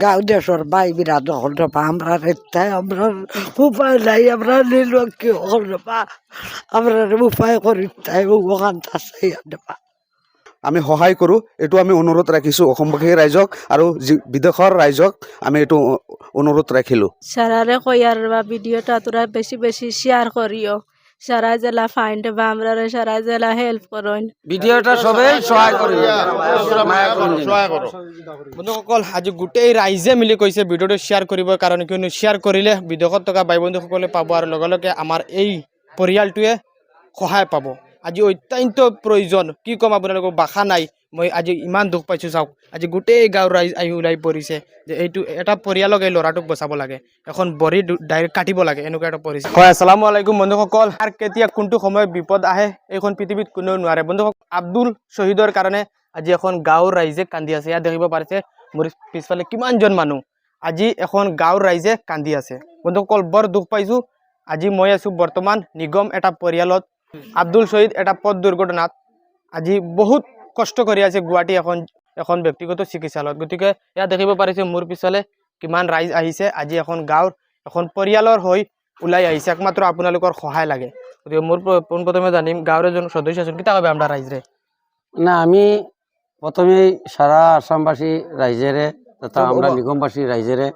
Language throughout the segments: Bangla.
গাঁও দেশের বাই বিরাট দখল রবা আমরা রেতাই আমরা উপায় নাই আমরা নিল কি রবা আমরা উপায় করি তাই ওখান চাই দেবা আমি সহায় কৰোঁ এইটো আমি অনুৰোধ ৰাখিছোঁ অসমবাসী ৰাইজক আৰু বিদেশৰ ৰাইজক আমি এইটো অনুৰোধ ৰাখিলোঁ সারারে কইয়ার বা ভিডিওটা তোরা বেশি বেশি শেয়ার করিও সারা জেলা ফাইন্ড বা আমরা সারা জেলা হেল্প করেন ভিডিওটা সবেই সহায় কৰি বন্ধুসকল আজি গোটেই ৰাইজে মিলি কৈছে ভিডিঅ'টো শ্বেয়াৰ কৰিবৰ কাৰণে কিয়নো শ্বেয়াৰ কৰিলে বিদেশত থকা ভাই বন্ধুসকলে পাব আৰু লগে লগে আমাৰ এই পৰিয়ালটোৱে সহায় পাব আজি অত্যন্ত প্ৰয়োজন কি ক'ম আপোনালোকক ভাষা নাই মই আজি ইমান দুখ পাইছোঁ চাওক আজি গোটেই গাঁৱৰ ৰাইজ আহি ওলাই পৰিছে যে এইটো এটা পৰিয়ালক এই ল'ৰাটোক বচাব লাগে এখন বৰি ডাইৰেক্ট কাটিব লাগে এনেকুৱা এটা পৰিছে হয় আসসালামু আলাইকুম বন্ধুসকল আৰু কেতিয়া কোনটো সময়ত বিপদ আহে এইখন পৃথিৱীত কোনেও নোৱাৰে বন্ধুসকল আব্দুল শ্বহীদৰ কাৰণে আজি এখন গাঁৱৰ ৰাইজে কান্দি আছে ইয়াত দেখিব পাৰিছে মোৰ পিছফালে কিমানজন মানুহ আজি এখন গাঁৱৰ ৰাইজে কান্দি আছে বন্ধুসকল বৰ দুখ পাইছোঁ আজি মই আছোঁ বৰ্তমান নিগম এটা পৰিয়ালত আব্দুল শ্বহীদ এটা পথ দুৰ্ঘটনাত আজি বহুত কষ্ট কৰি আছে গুৱাহাটী এখন ব্যক্তিগত চিকিৎসালয়ত গতিকে ইয়াত দেখিব পাৰিছে মোৰ পিছলে কিমান ৰাইজ আহিছে আজি এখন গাঁৱৰ এখন পৰিয়ালৰ হৈ ওলাই আহিছে একমাত্ৰ আপোনালোকৰ সহায় লাগে গতিকে মোৰ পোনপ্ৰথমে জানিম গাঁৱৰ এজন সদস্য আছেন কিতা কবে আমরা রাইজরে না আমি প্রথমেই সারা আসামবাসী রাইজেরে তথা আমরা নিগমবাসী রাইজেরে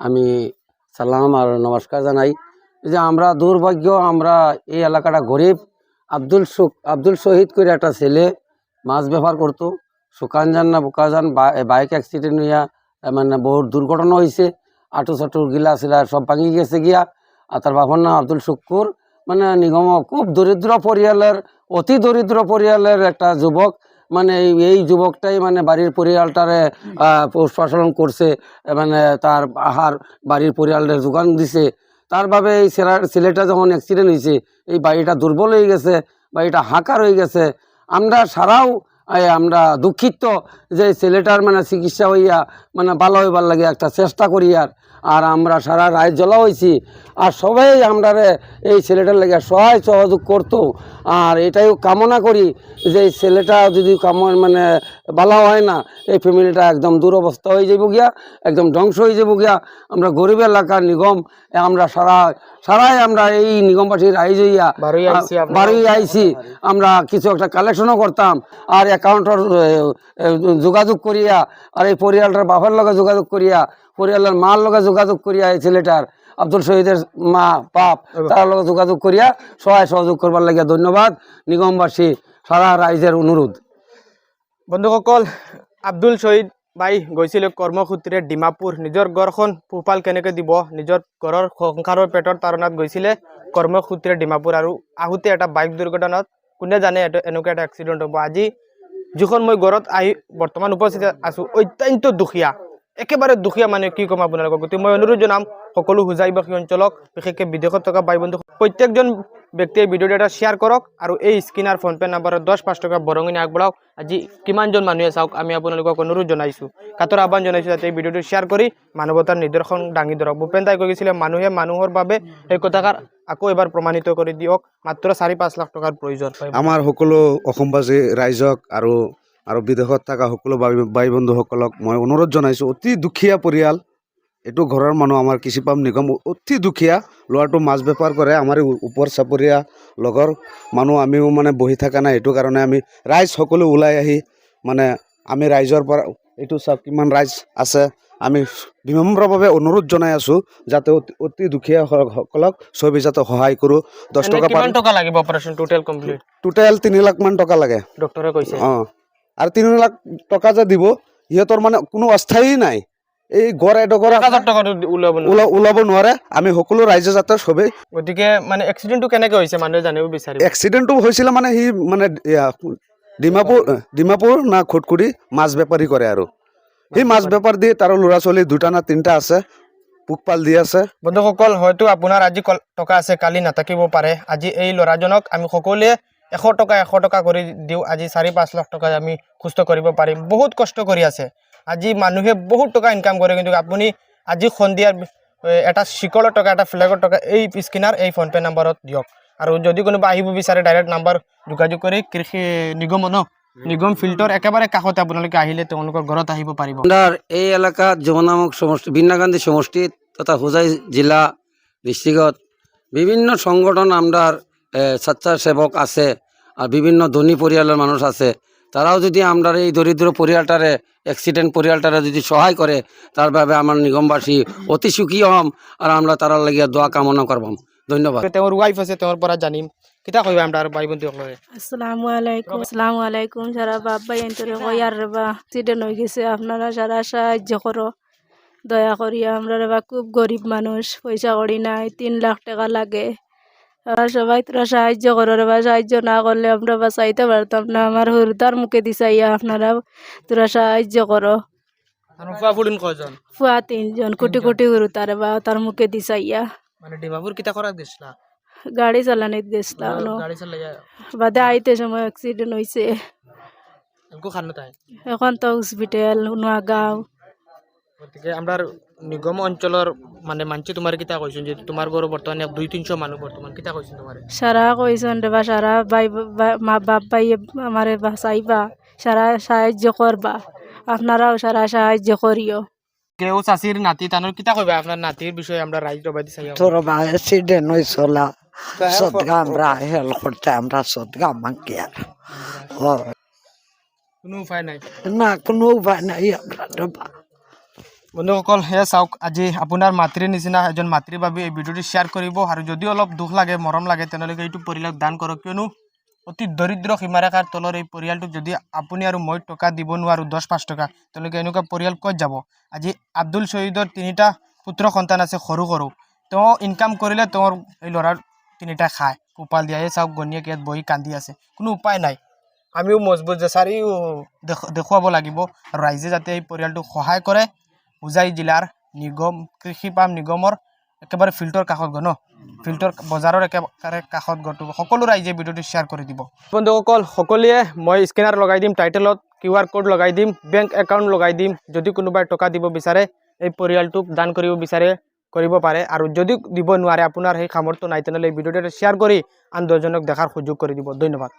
আমি সালাম আর নমস্কার জানাই যে আমরা দুর্ভাগ্য আমরা এই এলাকাটা গরিব আব্দুল শহীদ করে একটা ছেলে মাছ ব্যবহার করতো সুকানজান না বুকাজান বাইক অ্যাক্সিডেন্ট হইয়া মানে বহুত দুর্ঘটনা হয়েছে আঁটু চাটু গিলা ছিলা সব ভাঙি গেছে গিয়া আর তার বাবার নাম আব্দুল শুক্কুর মানে নিগম খুব দরিদ্র পরিয়ালের অতি দরিদ্র পরিয়ালের একটা যুবক মানে এই যুবকটাই মানে বাড়ির পরিয়ালটারে পোষপালন করছে মানে তার আহার বাড়ির পরিয়ালের যোগান দিছে তার ভাবে এই ছেলেটা যখন অ্যাক্সিডেন্ট হয়েছে এই বাড়িটা দুর্বল হয়ে গেছে বাড়িটা হাঁকার হয়ে গেছে আমরা সারাও আমরা দুঃখিত যে ছেলেটার মানে চিকিৎসা হইয়া মানে ভালো হইবার লাগে একটা চেষ্টা করি আর আমরা সারা রায় জ্বলা হয়েছি আর সবাই আমরা এই ছেলেটার লাগে সহায় সহযোগ করতো আর এটাই কামনা করি যে এই ছেলেটা যদি মানে ভালো হয় না এই ফ্যামিলিটা একদম দুরবস্থা হয়ে যাব গিয়া একদম ধ্বংস হয়ে যাব গিয়া আমরা গরিব এলাকার নিগম আমরা সারাই আমরা এই নিগমবাসীর রাইজ হইয়া বাড়ি আইছি আমরা কিছু একটা কালেকশনও করতাম আর অ্যাকাউন্টর যোগাযোগ করিয়া আর এই পরিয়ালটার বাবার লগে যোগাযোগ করিয়া পরিয়ালের মার লগে যোগাযোগ করিয়া এই ছেলেটার আব্দুল শহীদের মা বাপ তার লগে যোগাযোগ করিয়া সহায় সহযোগ করবার লাগিয়া ধন্যবাদ নিগমবাসী সারা রাইজের অনুরোধ বন্ধুসকল আব্দুল শহীদ ভাই গৈছিলে কৰ্মসূত্ৰে ডিমাপুৰ নিজৰ ঘৰখন পোহপাল কেনেকৈ দিব নিজৰ ঘৰৰ সংসাৰৰ পেটৰ তাৰণাত গৈছিলে কৰ্মসূত্ৰে ডিমাপুৰ আৰু আহোঁতে এটা বাইক দুৰ্ঘটনাত কোনে জানে এনেকুৱা এটা এক্সিডেণ্ট হ'ব আজি যিখন মই ঘৰত আহি বৰ্তমান উপস্থিত আছোঁ অত্যন্ত দুখীয়া একেবাৰে দুখীয়া মানে কি ক'ম আপোনালোকক গতিকে মই অনুৰোধ জনাম সকলো হোজাইবাসী অঞ্চলক বিশেষকৈ বিদেশত থকা ভাই বন্ধু প্ৰত্যেকজন ব্যক্তিয়ে ভিডিঅ'টো এটা শ্বেয়াৰ কৰক আৰু এই স্ক্ৰীনাৰ ফোনপে নাম্বাৰত 10-5 টকা বৰঙণি আগবঢ়াওক আজি কিমানজন মানুহে চাওক আমি আপোনালোকক অনুৰোধ জনাইছোঁ কাতৰ আহ্বান জনাইছোঁ যাতে এই ভিডিঅ'টো শ্বেয়াৰ কৰি মানৱতাৰ নিদৰ্শন দাঙি ধৰক ভূপেন দাই কৈ গৈছিলে মানুহে মানুহৰ বাবে এই কথাষাৰ আকৌ এবাৰ প্ৰমাণিত কৰি দিয়ক মাত্ৰ 4-5 লাখ টকাৰ প্ৰয়োজন আমাৰ সকলো অসমবাসী ৰাইজক আৰু বিদেশত থকা সকলো ভাই বন্ধুসকলক মই অনুৰোধ জনাইছোঁ অতি দুখীয়া পৰিয়াল এইটো ঘৰৰ মানুহ আমাৰ কৃষিপাম নিগম অতি দুখীয়া ল'ৰাটো মাছ বেপাৰ কৰে আমাৰ ওপৰ চাপৰীয়া লগৰ মানুহ আমিও মানে বহি থকা নাই এইটো কাৰণে আমি ৰাইজ সকলো ওলাই আহি মানে আমি ৰাইজৰ পৰা এইটো চাওক কিমান ৰাইজ আছে আমি বিনম্ৰভাৱে অনুৰোধ জনাই আছোঁ যাতে অতি দুখীয়া সকলক চবে যাতে সহায় কৰোঁ 10 টকা কিমান টকা লাগিব অপাৰেশ্যন টোটেল কমপ্লিট টোটেল 3 লাখ মান টকা লাগে ডক্টৰে কৈছে আৰু 3 লাখ টকা যে দিব সিহঁতৰ মানে কোনো অস্থায়ী নাই এই গড় এডোখৰ ওলাব নোৱাৰে আমি সকলো ৰাইজে যাতে চবেই গতিকে মানে এক্সিডেণ্টটো কেনেকৈ হৈছে মানুহে জানিব বিচাৰিব এক্সিডেণ্টটো হৈছিলে মানে সি মানে ডিমাপুৰ না খুটকুৰি মাছ বেপাৰী কৰে আৰু সি মাছ বেপাৰ দি তাৰ ল'ৰা ছোৱালী 2টা না 3টা আছে পোকপাল দি আছে বন্ধুসকল হয়তো আপোনাৰ আজি টকা আছে কালি নাথাকিব পাৰে আজি এই ল'ৰাজনক আমি সকলোৱে 100 টকা কৰি দিওঁ আজি 4-5 লাখ টকা আমি সুস্থ কৰিব পাৰিম বহুত কষ্ট কৰি আছে আজি মানুহে বহুত টকা ইনকাম কৰে কিন্তু আপুনি আজি সন্ধিয়াৰ এটা শিকলৰ টকা এটা ফ্লেগৰ টকা এই স্ক্ৰীনাৰ এই ফোনপে নাম্বাৰত দিয়ক আৰু যদি কোনোবা আহিব বিচাৰে ডাইৰেক্ট নাম্বাৰ যোগাযোগ কৰি কৃষি নিগম নিগম ফিল্টার একেবারে কাষতে আপোনালোকে আহিলে তেওঁলোকৰ ঘৰত আহিব পাৰিব। আমরা এই এলাকাত যমুনামুখ সমষ্টি বিন্নাকান্দি সমষ্টি তথা হুজাই জেলা ডিস্ট্রিক্টত বিভিন্ন সংগঠন আমরা স্বেচ্ছাসেবক আছে আর বিভিন্ন ধনী পরিয়ালের মানুষ আছে। তারাও যদি আমরা এই দরিদ্র পরিয়ালটারে অ্যাক্সিডেন্ট পরিয়ালটারে যদি সহায় করে তার ভাবে আমার নিগমবাসী অতি সুখী হম আর আমরা তারার লাগিয়া দোয়া কামনা করবাম। ধন্যবাদ। তেওঁৰ ৱাইফ আছে তেওঁৰ পৰা জানিম কিতা কইবা আমরা ভাই বন্ধুসকলে। আসসালামু আলাইকুম সারা বাবা এন্তরে কয়ার রেবা অ্যাক্সিডেন্ট হয়ে গেছে আপনারা সারা সাহায্য করো দয়া করি আমরা রেবা খুব গরিব মানুষ পয়সা করি নাই 3 লাখ টাকা লাগে আর সবাই তোরা সাহায্য করো রেবা সাহায্য না করলে আমরা বাঁচাইতে পারতাম না আমার হুরদার মুখে দিছাইয়া আপনারা তোরা সাহায্য করো আৰু ফুৱা ফুলিন কয়জন ফুয়া 3 জন কোটি কোটি হুরতার রেবা তার মুখে দিছাইয়া মানে ডিমাপুর কিতা করাত গেছলা গাড়ি চালানিত গেছিলাম গাড়ি চালাইয়া বাদে আইতে সময় অ্যাক্সিডেন্ট হয়েছে এলকো খানো তাই এখন তো হসপিটাল নোয়াগাঁও গতিকে আমরা নিগম অঞ্চলের মানে মানছি তোমার কিতা কইছেন যে তোমার ঘর বর্তমানে 200-300 মানুষ বর্তমান কিতা কইছেন তোমার সারা কইছেন রেবা সারা ভাই মা বাপ ভাই আমারে বাঁচাইবা সারা সাহায্য করবা আপনারাও সারা সাহায্য করিও। কেউ চাষির নাতি তানোর কিতা কইবা আপনার নাতির বিষয়ে আমরা রাইজ রবাইতে চাই তোর বা অ্যাক্সিডেন্ট হয়েছিল সদগা আমরা হেল্প করতে আমরা সদগা মাঙ্কি আর কোনো উপায় নাই না কোনো উপায় নাই আমরা ডবা। বন্ধুসকল সেয়া চাওক আজি আপোনাৰ মাতৃৰ নিচিনা এজন মাতৃৰ বাবে এই ভিডিঅ'টো শ্বেয়াৰ কৰিব আৰু যদি অলপ দুখ লাগে মৰম লাগে তেনেহ'লে এইটো পৰিয়ালক দান কৰক কিয়নো অতি দৰিদ্ৰ সীমাৰেখাৰ তলৰ এই পৰিয়ালটোক যদি আপুনি আৰু মই টকা দিব নোৱাৰোঁ 10-5 টকা তেওঁলোকে এনেকুৱা পৰিয়াল ক'ত যাব। আজি আব্দুল শহীদৰ 3টা পুত্ৰ সন্তান আছে সৰু সৰু তেওঁ ইনকাম কৰিলে তেওঁৰ এই ল'ৰাৰ 3টা খায় পোহপাল দিয়ে চাওক গণীয়েক ইয়াত বহি কান্দি আছে কোনো উপায় নাই। আমিও মজবুত যে চাৰিও দেখুৱাব লাগিব আৰু ৰাইজে যাতে এই পৰিয়ালটোক সহায় কৰে। হুজাই জিলাৰ নিগম কৃষি পাম্প নিগমৰ একেবাৰে ফিল্ডৰ কাষত গ'ল ন ফিল্ডৰ বজাৰৰ একেবাৰে কাষত গ'টো সকলো ৰাইজে ভিডিঅ'টো শ্বেয়াৰ কৰি দিব। বন্ধুসকল সকলোৱে মই স্কেনাৰ লগাই দিম টাইটেলত QR কোড লগাই দিম বেংক একাউণ্ট লগাই দিম যদি কোনোবাই টকা দিব বিচাৰে এই পৰিয়ালটোক দান কৰিব বিচাৰে কৰিব পাৰে আৰু যদি দিব নোৱাৰে আপোনাৰ সেই সামৰ্থ্য নাই তেনেহ'লে এই ভিডিঅ'টো শ্বেয়াৰ কৰি আন 10জনক দেখাৰ সুযোগ কৰি দিব। ধন্যবাদ।